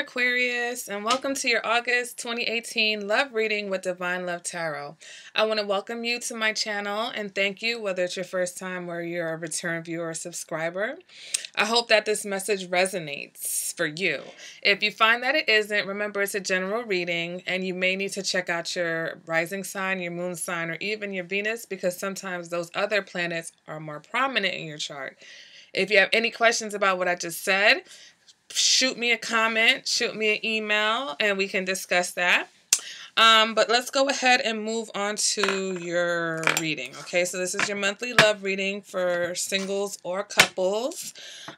Aquarius, and welcome to your August 2018 love reading with Divine Love Tarot. I want to welcome you to my channel and thank you, whether it's your first time or you're a return viewer or subscriber. I hope that this message resonates for you. If you find that it isn't, remember it's a general reading and you may need to check out your rising sign, your moon sign, or even your Venus, because sometimes those other planets are more prominent in your chart. If you have any questions about what I just said, shoot me a comment, shoot me an email, and we can discuss that. But let's go ahead and move on to your reading. Okay, so this is your monthly love reading for singles or couples.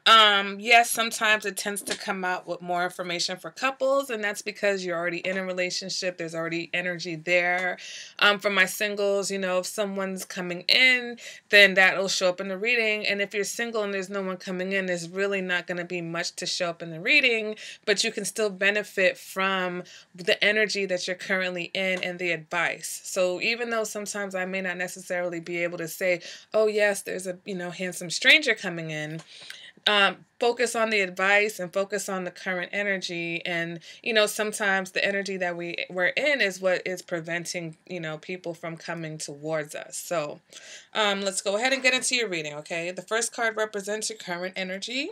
Yes, sometimes it tends to come out with more information for couples, and that's because you're already in a relationship. There's already energy there. For my singles, you know, if someone's coming in, then that'll show up in the reading. And if you're single and there's no one coming in, there's really not going to be much to show up in the reading, but you can still benefit from the energy that you're currently in and the advice. So even though sometimes I may not necessarily be able to say, oh yes, there's a, handsome stranger coming in, focus on the advice and focus on the current energy. And, sometimes the energy that we're in is what is preventing, people from coming towards us. So let's go ahead and get into your reading, okay? The first card represents your current energy,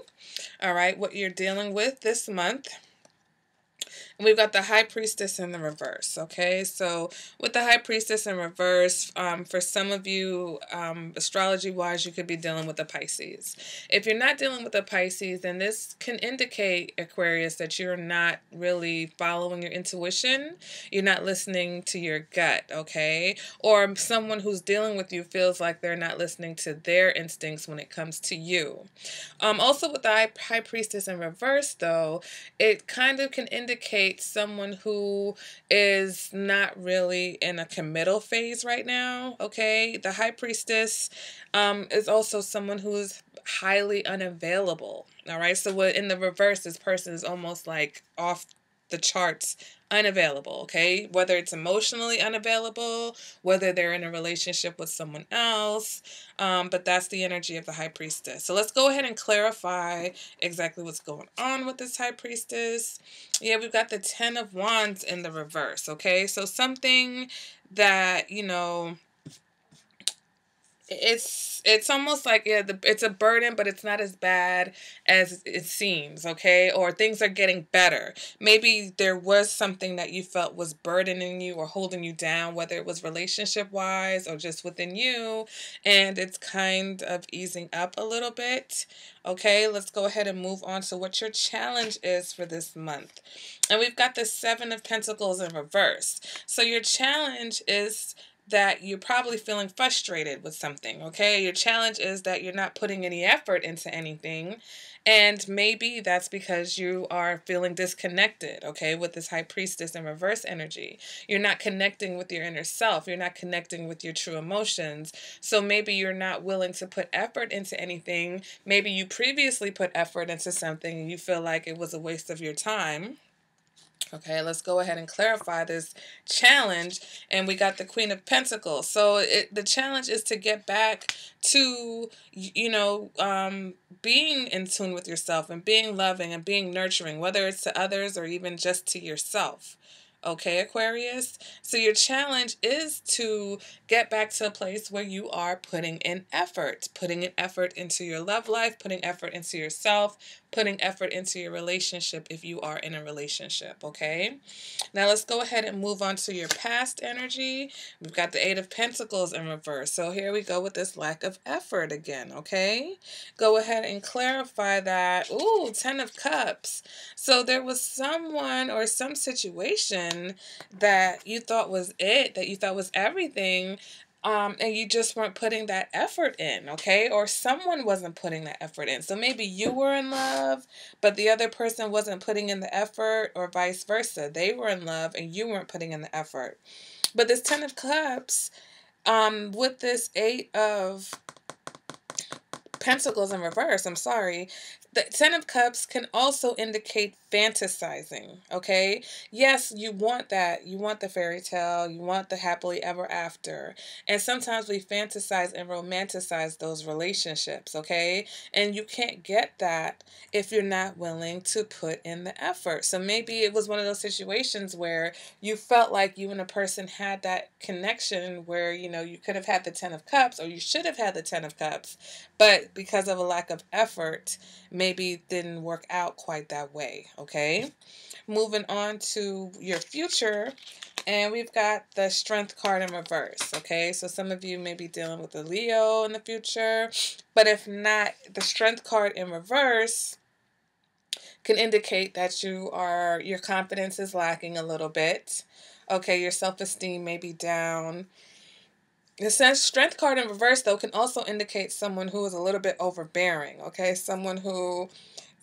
all right, what you're dealing with this month. We've got the High Priestess in the reverse, okay? So with the High Priestess in reverse, for some of you, astrology-wise, you could be dealing with the Pisces. If you're not dealing with the Pisces, then this can indicate, Aquarius, that you're not really following your intuition. You're not listening to your gut, okay? Or someone who's dealing with you feels like they're not listening to their instincts when it comes to you. Also with the High Priestess in reverse, though, it kind of can indicate someone who is not really in a committal phase right now, okay? The High Priestess is also someone who is highly unavailable, all right? So in the reverse, this person is almost like off the charts unavailable, okay? Whether it's emotionally unavailable, whether they're in a relationship with someone else, but that's the energy of the High Priestess. So let's go ahead and clarify exactly what's going on with this High Priestess. Yeah, we've got the Ten of Wands in the reverse, okay? So something that, it's almost like, yeah, it's a burden, but it's not as bad as it seems, okay? Or things are getting better. Maybe there was something that you felt was burdening you or holding you down, whether it was relationship-wise or just within you, and it's kind of easing up a little bit, okay? Let's go ahead and move on to what your challenge is for this month. And we've got the Seven of Pentacles in reverse. So your challenge is that you're probably feeling frustrated with something, okay? Your challenge is that you're not putting any effort into anything, and maybe that's because you are feeling disconnected, okay, with this High Priestess in reverse energy. You're not connecting with your inner self. You're not connecting with your true emotions. So maybe you're not willing to put effort into anything. Maybe you previously put effort into something and you feel like it was a waste of your time. Okay, let's go ahead and clarify this challenge. And we got the Queen of Pentacles. So the challenge is to get back to, being in tune with yourself and being loving and being nurturing, whether it's to others or even just to yourself. Okay, Aquarius? So your challenge is to get back to a place where you are putting in effort into your love life, putting effort into yourself, putting effort into your relationship if you are in a relationship, okay? Now let's go ahead and move on to your past energy. We've got the Eight of Pentacles in reverse. So here we go with this lack of effort again, okay? Go ahead and clarify that. Ooh, Ten of Cups. So there was someone or some situation that you thought was it, that you thought was everything, and you just weren't putting that effort in, okay? Or someone wasn't putting that effort in. So maybe you were in love, but the other person wasn't putting in the effort, or vice versa. They were in love and you weren't putting in the effort. But this Ten of Cups, with this Eight of Pentacles in reverse, The Ten of Cups can also indicate fantasizing, okay? Yes, you want that. You want the fairy tale. You want the happily ever after. And sometimes we fantasize and romanticize those relationships, okay? And you can't get that if you're not willing to put in the effort. So maybe it was one of those situations where you felt like you and a person had that connection where, you could have had the Ten of Cups, or you should have had the Ten of Cups, but because of a lack of effort, maybe it didn't work out quite that way, okay? Moving on to your future, and we've got the Strength card in reverse, okay? So some of you may be dealing with a Leo in the future, but if not, the Strength card in reverse can indicate that your confidence is lacking a little bit. Okay, your self-esteem may be down. The Strength card in reverse, though, can also indicate someone who is a little bit overbearing, okay? Someone who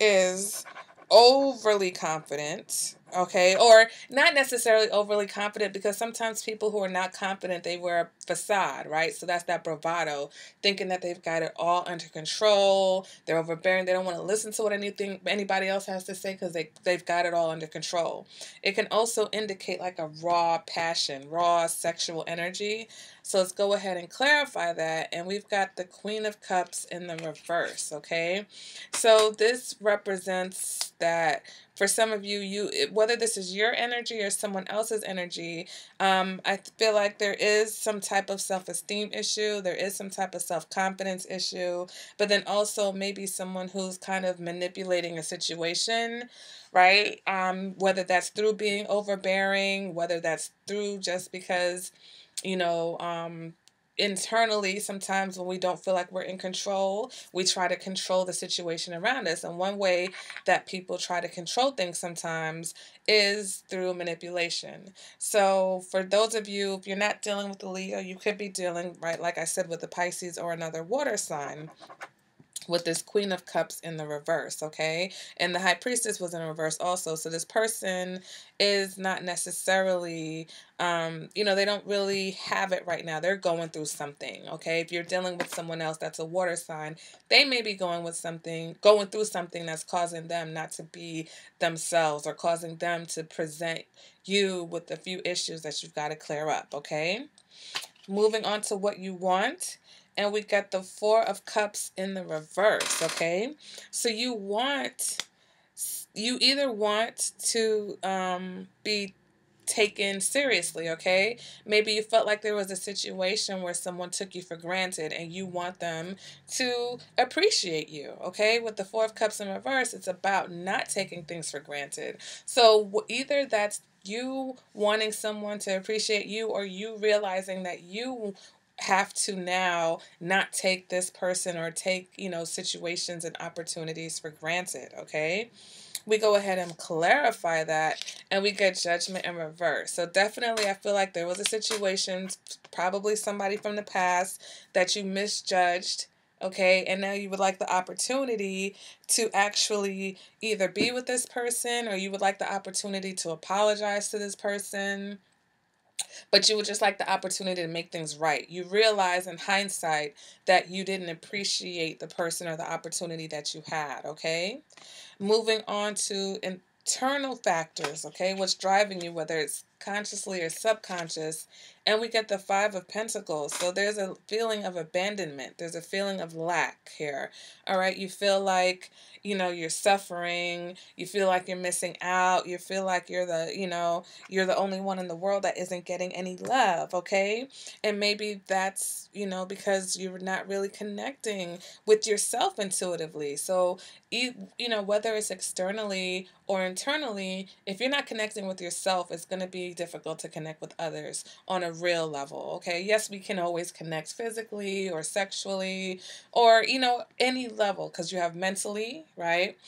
is overly confident, okay? Or not necessarily overly confident, because sometimes people who are not confident, they wear a facade, right? So that's that bravado, thinking that they've got it all under control. They're overbearing. They don't want to listen to what anybody else has to say because they've got it all under control. It can also indicate like a raw passion, raw sexual energy. So let's go ahead and clarify that. And we've got the Queen of Cups in the reverse, okay? So this represents that for some of you, whether this is your energy or someone else's energy, I feel like there is some type of self-esteem issue. There is some type of self-confidence issue. But then also maybe someone who's kind of manipulating a situation, right? Whether that's through being overbearing, whether that's through just because internally, sometimes when we don't feel like we're in control, we try to control the situation around us. And one way that people try to control things sometimes is through manipulation. So for those of you, if you're not dealing with the Leo, you could be dealing, right, like I said, with the Pisces or another water sign, with this Queen of Cups in the reverse, okay? And the High Priestess was in reverse also. So this person is not necessarily, they don't really have it right now. They're going through something, okay? If you're dealing with someone else that's a water sign, they may be going through something that's causing them not to be themselves, or causing them to present you with a few issues that you've got to clear up, okay? Moving on to what you want. And we got the Four of Cups in the reverse, okay? So you either want to be taken seriously, okay? Maybe you felt like there was a situation where someone took you for granted and you want them to appreciate you, okay? With the Four of Cups in reverse, it's about not taking things for granted. So either that's you wanting someone to appreciate you, or you realizing that you have to now not take this person or take, situations and opportunities for granted, okay? We go ahead and clarify that, and we get Judgment in reverse. So definitely I feel like there was a situation, probably somebody from the past, that you misjudged, okay? And now you would like the opportunity to actually either be with this person, or you would like the opportunity to apologize to this person. But you would just like the opportunity to make things right. You realize in hindsight that you didn't appreciate the person or the opportunity that you had, okay? Moving on to internal factors, okay? What's driving you, whether it's consciously or subconscious. And we get the Five of Pentacles. So there's a feeling of abandonment. There's a feeling of lack here. All right? You feel like, you're suffering. You feel like you're missing out. You feel like you're the only one in the world that isn't getting any love, okay? And maybe that's, because you're not really connecting with yourself intuitively. So, whether it's externally or internally, if you're not connecting with yourself, it's going to be difficult to connect with others on a real level, okay? Yes, we can always connect physically or sexually or, any level, because you have mentally, right?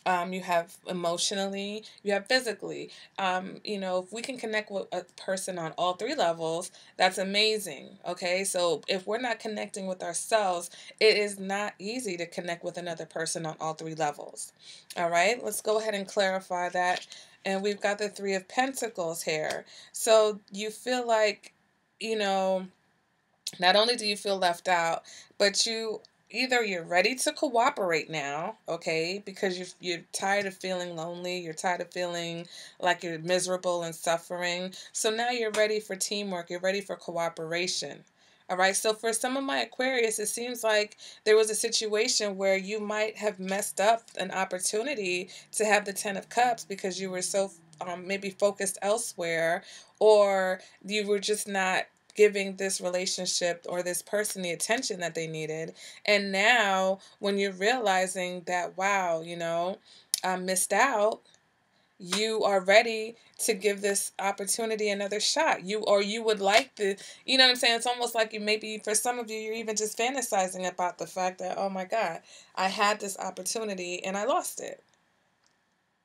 You have emotionally, you have physically. If we can connect with a person on all three levels, that's amazing, okay? So if we're not connecting with ourselves, it is not easy to connect with another person on all three levels. All right, let's go ahead and clarify that. And we've got the Three of Pentacles here. So you feel like, not only do you feel left out, but you either you're ready to cooperate now, okay, because you're tired of feeling lonely, you're tired of feeling like you're miserable and suffering. So now you're ready for teamwork, you're ready for cooperation. All right, so for some of my Aquarius, it seems like there was a situation where you might have messed up an opportunity to have the Ten of Cups because you were so maybe focused elsewhere, or you were just not giving this relationship or this person the attention that they needed. And now, when you're realizing that, wow, I missed out, you are ready to give this opportunity another shot. You would like the, you know what I'm saying? It's almost like you, maybe for some of you, you're even just fantasizing about the fact that, oh my God, I had this opportunity and I lost it.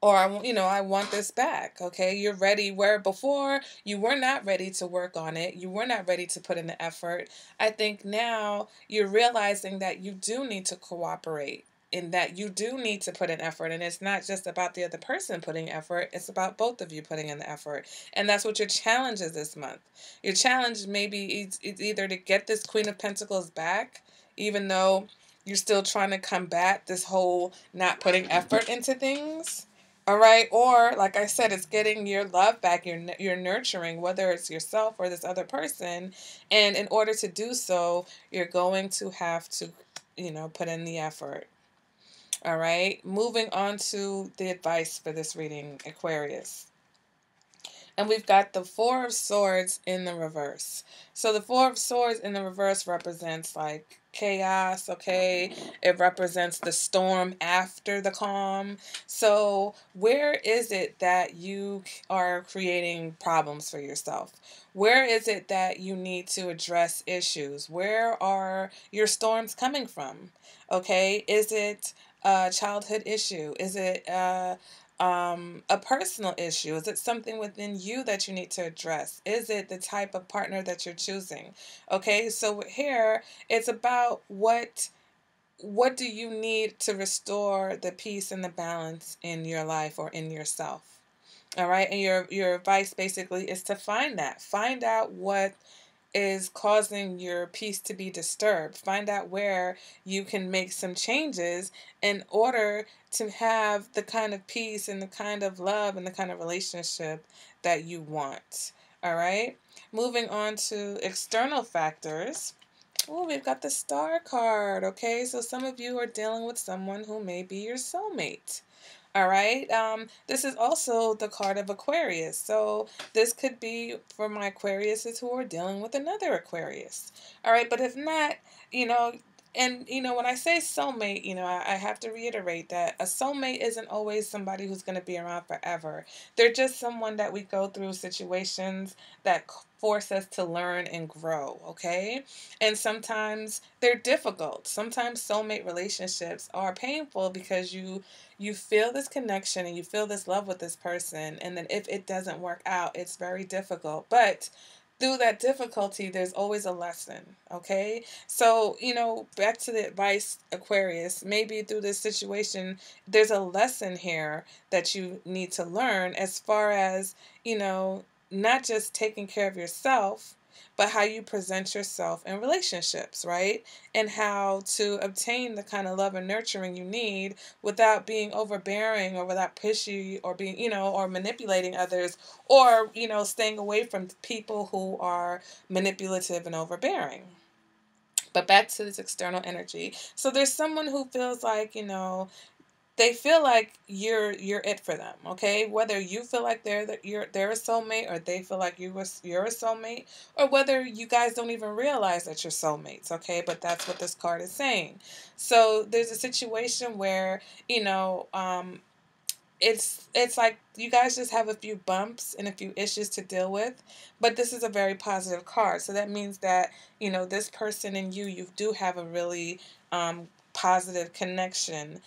Or I want this back. Okay, you're ready where before you were not ready to work on it. You were not ready to put in the effort. I think now you're realizing that you do need to cooperate and that you do need to put in effort. And it's not just about the other person putting effort. It's about both of you putting in the effort. And that's what your challenge is this month. Your challenge maybe is either to get this Queen of Pentacles back, even though you're still trying to combat this whole not putting effort into things. All right. Or, like I said, it's getting your love back, your nurturing, whether it's yourself or this other person. And in order to do so, you're going to have to, put in the effort. All right. Moving on to the advice for this reading, Aquarius. And we've got the Four of Swords in the reverse. So the Four of Swords in the reverse represents like chaos, okay? It represents the storm after the calm. So where is it that you are creating problems for yourself? Where is it that you need to address issues? Where are your storms coming from? Okay? Is it a childhood issue? Is it a personal issue? Is it something within you that you need to address? Is it the type of partner that you're choosing? Okay, so here it's about what do you need to restore the peace and the balance in your life or in yourself? All right, and your advice basically is to find that. Find out what is causing your peace to be disturbed. Find out where you can make some changes in order to have the kind of peace and the kind of love and the kind of relationship that you want. All right. Moving on to external factors. Oh, we've got the Star card. Okay, so some of you are dealing with someone who may be your soulmate. All right. This is also the card of Aquarius. So this could be for my Aquariuses who are dealing with another Aquarius. All right. But if not, when I say soulmate, I have to reiterate that a soulmate isn't always somebody who's going to be around forever. They're just someone that we go through situations that force us to learn and grow, okay? And sometimes they're difficult. Sometimes soulmate relationships are painful because you feel this connection and you feel this love with this person, and then if it doesn't work out, it's very difficult. But through that difficulty, there's always a lesson, okay? So, back to the advice, Aquarius, maybe through this situation, there's a lesson here that you need to learn as far as, not just taking care of yourself, but how you present yourself in relationships, right? And how to obtain the kind of love and nurturing you need without being overbearing or without pushy or being, or manipulating others or, staying away from people who are manipulative and overbearing. But back to this external energy. So there's someone who feels like, they feel like you're it for them, okay? Whether you feel like they're a soulmate, or they feel like you're a soulmate, or whether you guys don't even realize that you're soulmates, okay? But that's what this card is saying. So there's a situation where it's like you guys just have a few bumps and a few issues to deal with, but this is a very positive card. So that means that, this person and you do have a really positive connection.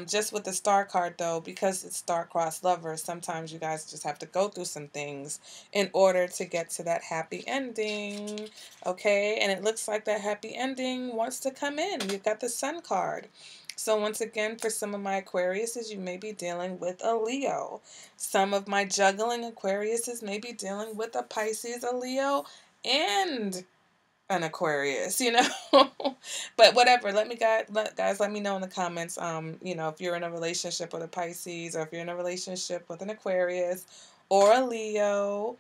Just with the Star card, though, because it's star-crossed lovers, sometimes you guys just have to go through some things in order to get to that happy ending, okay? And it looks like that happy ending wants to come in. You've got the Sun card. So once again, for some of my Aquariuses, you may be dealing with a Leo. Some of my juggling Aquariuses may be dealing with a Pisces, a Leo, and an Aquarius, you know. But whatever, guys let me know in the comments, you know, if you're in a relationship with a Pisces, or if you're in a relationship with an Aquarius or a Leo.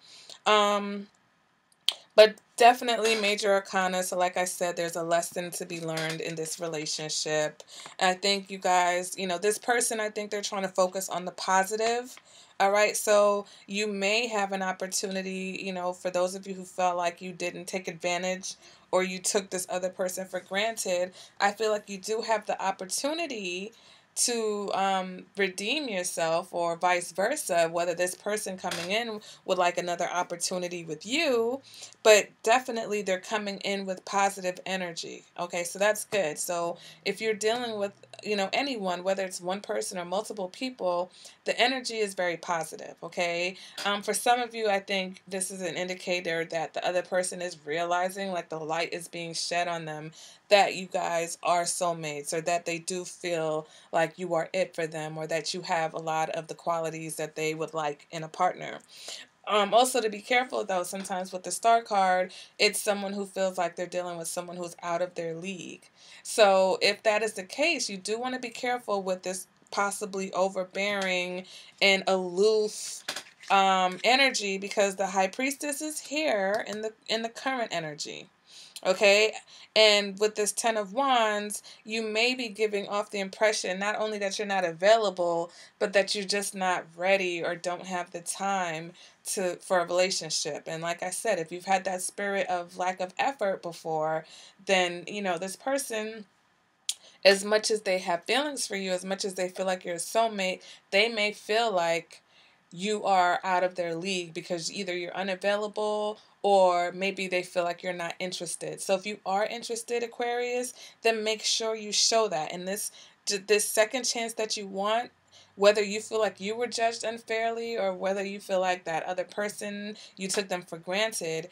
But definitely major arcana. So like I said, there's a lesson to be learned in this relationship. And I think you guys, you know, this person, I think they're trying to focus on the positive. All right. So you may have an opportunity, you know, for those of you who felt like you didn't take advantage or you took this other person for granted. I feel like you do have the opportunity to redeem yourself, or vice versa, whether this person coming in would like another opportunity with you, but definitely they're coming in with positive energy. Okay, so that's good. So if you're dealing with, you know, anyone, whether it's one person or multiple people, the energy is very positive. Okay, for some of you, I think this is an indicator that the other person is realizing, like, the light is being shed on them, that you guys are soulmates, or that they do feel like you are it for them, or that you have a lot of the qualities that they would like in a partner. Also, to be careful though, sometimes with the star card, it's someone who feels like they're dealing with someone who's out of their league. So if that is the case, you do want to be careful with this possibly overbearing and aloof energy, because the high priestess is here in the current energy. Okay, and with this Ten of Wands, you may be giving off the impression not only that you're not available, but that you're just not ready or don't have the time for a relationship. And like I said, if you've had that spirit of lack of effort before, then, you know, this person, as much as they have feelings for you, as much as they feel like you're a soulmate, they may feel like you are out of their league because either you're unavailable, or maybe they feel like you're not interested. So if you are interested, Aquarius, then make sure you show that. And this second chance that you want, whether you feel like you were judged unfairly, or whether you feel like that other person, you took them for granted,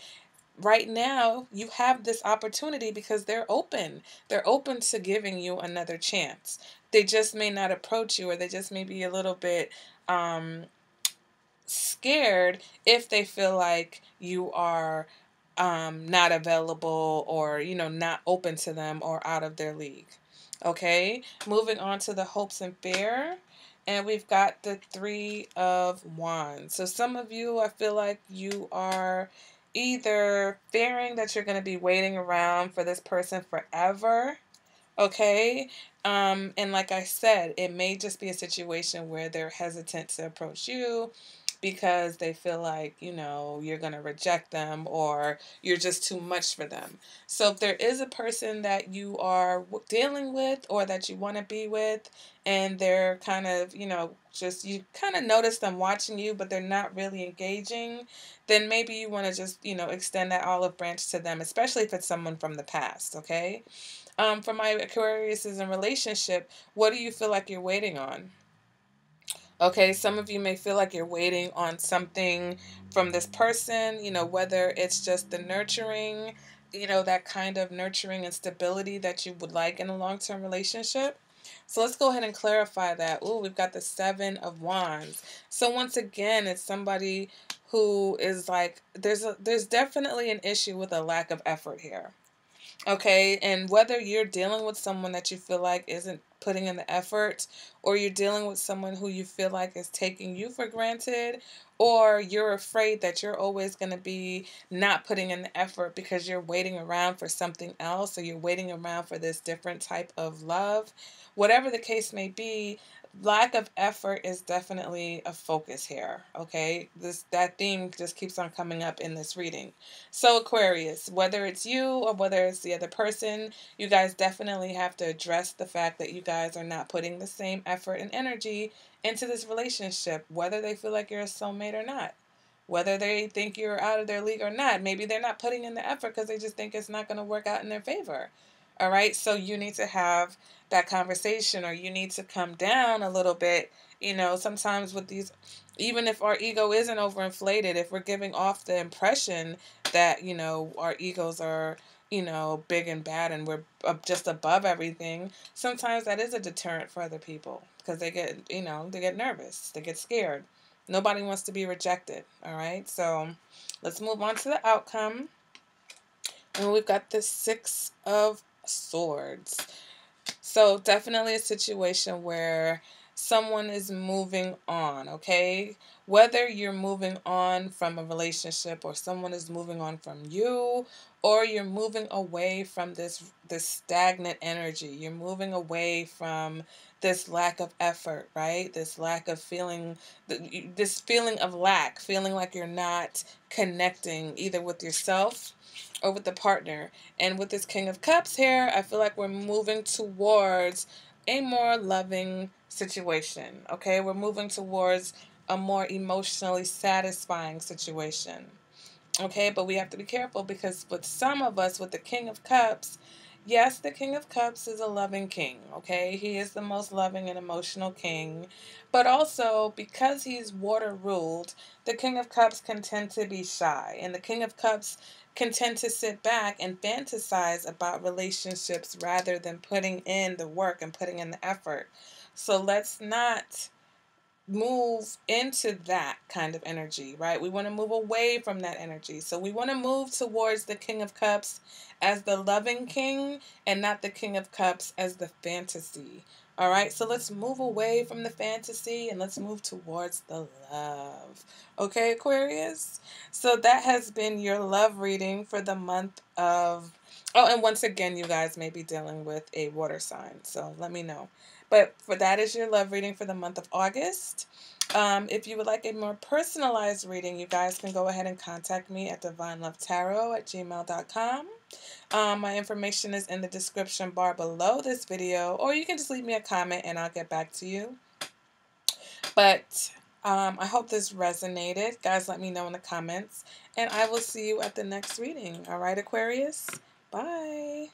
right now you have this opportunity because they're open. They're open to giving you another chance. They just may not approach you, or they just may be a little bit scared if they feel like you are not available, or, you know, not open to them, or out of their league. Okay, moving on to the hopes and fear. And we've got the Three of Wands. So some of you, I feel like you are either fearing that you're going to be waiting around for this person forever. Okay. And like I said, it may just be a situation where they're hesitant to approach you because they feel like, you know, you're going to reject them, or you're just too much for them. So if there is a person that you are dealing with, or that you want to be with, and they're kind of, you know, just, you kind of notice them watching you, but they're not really engaging, then maybe you want to just, you know, extend that olive branch to them, especially if it's someone from the past. Okay. For my Aquarius is in relationship, what do you feel like you're waiting on? Okay, some of you may feel like you're waiting on something from this person, you know, whether it's just the nurturing, you know, that kind of nurturing and stability that you would like in a long-term relationship. So let's go ahead and clarify that. Ooh, we've got the Seven of Wands. So once again, it's somebody who is like, there's definitely an issue with a lack of effort here. Okay, and whether you're dealing with someone that you feel like isn't putting in the effort, or you're dealing with someone who you feel like is taking you for granted, or you're afraid that you're always going to be not putting in the effort because you're waiting around for something else, or you're waiting around for this different type of love, whatever the case may be, lack of effort is definitely a focus here. Okay, that theme just keeps on coming up in this reading. So Aquarius, whether it's you or whether it's the other person, you guys definitely have to address the fact that you guys are not putting the same effort and energy into this relationship, whether they feel like you're a soulmate or not, whether they think you're out of their league or not. Maybe they're not putting in the effort because they just think it's not going to work out in their favor. All right, so you need to have that conversation, or you need to come down a little bit. You know, sometimes with these, even if our ego isn't overinflated, if we're giving off the impression that, you know, our egos are, you know, big and bad, and we're just above everything, sometimes that is a deterrent for other people, because they get, you know, they get nervous, they get scared. Nobody wants to be rejected. All right, so let's move on to the outcome. And we've got the Six of Swords. So definitely a situation where someone is moving on, okay? Whether you're moving on from a relationship or someone is moving on from you, or you're moving away from this stagnant energy. You're moving away from this lack of effort, right? This lack of feeling, this feeling of lack, feeling like you're not connecting either with yourself or with the partner. And with this King of Cups here, I feel like we're moving towards a more loving situation, okay? We're moving towards a more emotionally satisfying situation, okay? But we have to be careful because with some of us, with the King of Cups, yes, the King of Cups is a loving king, okay? He is the most loving and emotional king. But also, because he's water ruled, the King of Cups can tend to be shy. And the King of Cups can tend to sit back and fantasize about relationships rather than putting in the work and putting in the effort. So let's not move into that kind of energy, right? We want to move away from that energy. So we want to move towards the King of Cups as the loving king and not the King of Cups as the fantasy. All right, so let's move away from the fantasy and let's move towards the love. Okay, Aquarius? So that has been your love reading for the month of... Oh, and once again, you guys may be dealing with a water sign, so let me know. But for that is your love reading for the month of August. If you would like a more personalized reading, you guys can go ahead and contact me at divinelovetarot@gmail.com. My information is in the description bar below this video, or you can just leave me a comment and I'll get back to you. But I hope this resonated. Guys, let me know in the comments, and I will see you at the next reading. All right, Aquarius? Bye.